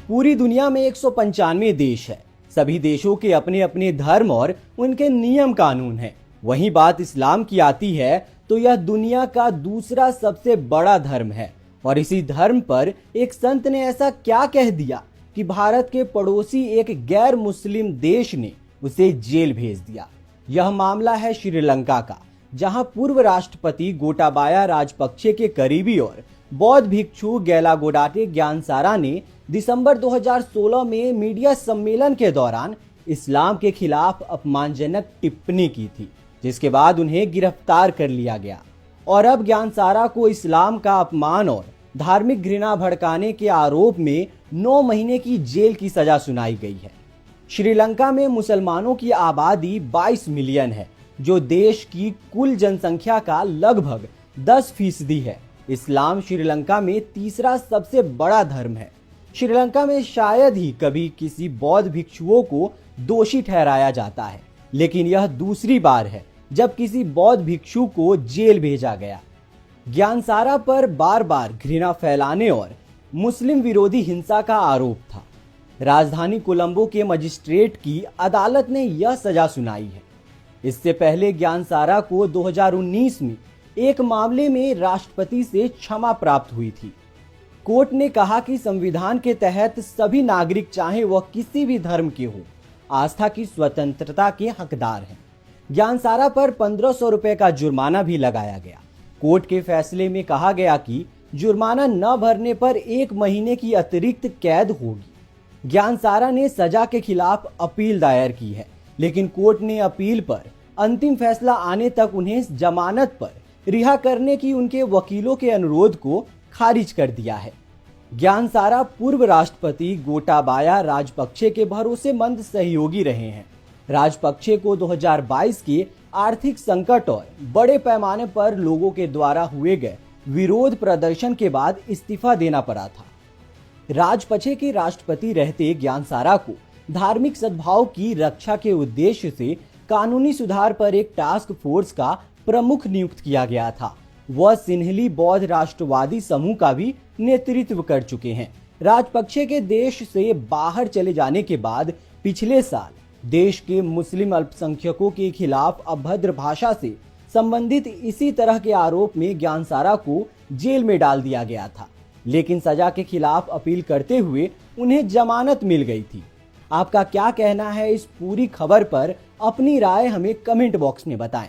पूरी दुनिया में 195 देश है। सभी देशों के अपने अपने धर्म और उनके नियम कानून हैं। वहीं बात इस्लाम की आती है तो यह दुनिया का दूसरा सबसे बड़ा धर्म है और इसी धर्म पर एक संत ने ऐसा क्या कह दिया कि भारत के पड़ोसी एक गैर मुस्लिम देश ने उसे जेल भेज दिया। यह मामला है श्रीलंका का, जहां पूर्व राष्ट्रपति गोटाबाया राजपक्षे के करीबी और बौद्ध भिक्षु गैलागोडाटे ज्ञानसारा ने दिसंबर 2016 में मीडिया सम्मेलन के दौरान इस्लाम के खिलाफ अपमानजनक टिप्पणी की थी, जिसके बाद उन्हें गिरफ्तार कर लिया गया और अब ज्ञानसारा को इस्लाम का अपमान और धार्मिक घृणा भड़काने के आरोप में 9 महीने की जेल की सजा सुनाई गई है। श्रीलंका में मुसलमानों की आबादी 22 मिलियन है, जो देश की कुल जनसंख्या का लगभग 10% है। इस्लाम श्रीलंका में तीसरा सबसे बड़ा धर्म है। श्रीलंका में शायद ही कभी किसी बौद्ध भिक्षुओं को दोषी ठहराया जाता है, लेकिन यह दूसरी बार है जब किसी बौद्ध भिक्षु को जेल भेजा गया। ज्ञानसारा पर बार बार घृणा फैलाने और मुस्लिम विरोधी हिंसा का आरोप था। राजधानी कोलंबो के मजिस्ट्रेट की अदालत ने यह सजा सुनाई है। इससे पहले ज्ञानसारा को 2019 में एक मामले में राष्ट्रपति से क्षमा प्राप्त हुई थी। कोर्ट ने कहा कि संविधान के तहत सभी नागरिक, चाहे वह किसी भी धर्म के हो, आस्था की स्वतंत्रता के हकदार हैं। ज्ञानसारा पर 1500 रुपए का जुर्माना भी लगाया गया। कोर्ट के फैसले में कहा गया कि जुर्माना न भरने पर 1 महीने की अतिरिक्त कैद होगी। ज्ञानसारा ने सजा के खिलाफ अपील दायर की है, लेकिन कोर्ट ने अपील पर अंतिम फैसला आने तक उन्हें जमानत पर रिहा करने की उनके वकीलों के अनुरोध को खारिज कर दिया है। ज्ञानसारा पूर्व राष्ट्रपति गोटाबाया राजपक्षे के भरोसेमंद सहयोगी रहे हैं। राजपक्षे को 2022 के आर्थिक संकट और बड़े पैमाने पर लोगों के द्वारा हुए गए विरोध प्रदर्शन के बाद इस्तीफा देना पड़ा था। राजपक्षे के राष्ट्रपति रहते ज्ञानसारा को धार्मिक सद्भाव की रक्षा के उद्देश्य से कानूनी सुधार पर एक टास्क फोर्स का प्रमुख नियुक्त किया गया था। वह सिन्हली बौद्ध राष्ट्रवादी समूह का भी नेतृत्व कर चुके हैं। राजपक्षे के देश से बाहर चले जाने के बाद पिछले साल देश के मुस्लिम अल्पसंख्यकों के खिलाफ अभद्र भाषा से संबंधित इसी तरह के आरोप में ज्ञानसारा को जेल में डाल दिया गया था, लेकिन सजा के खिलाफ अपील करते हुए उन्हें जमानत मिल गई थी। आपका क्या कहना है इस पूरी खबर पर? अपनी राय हमें कमेंट बॉक्स में बताएं।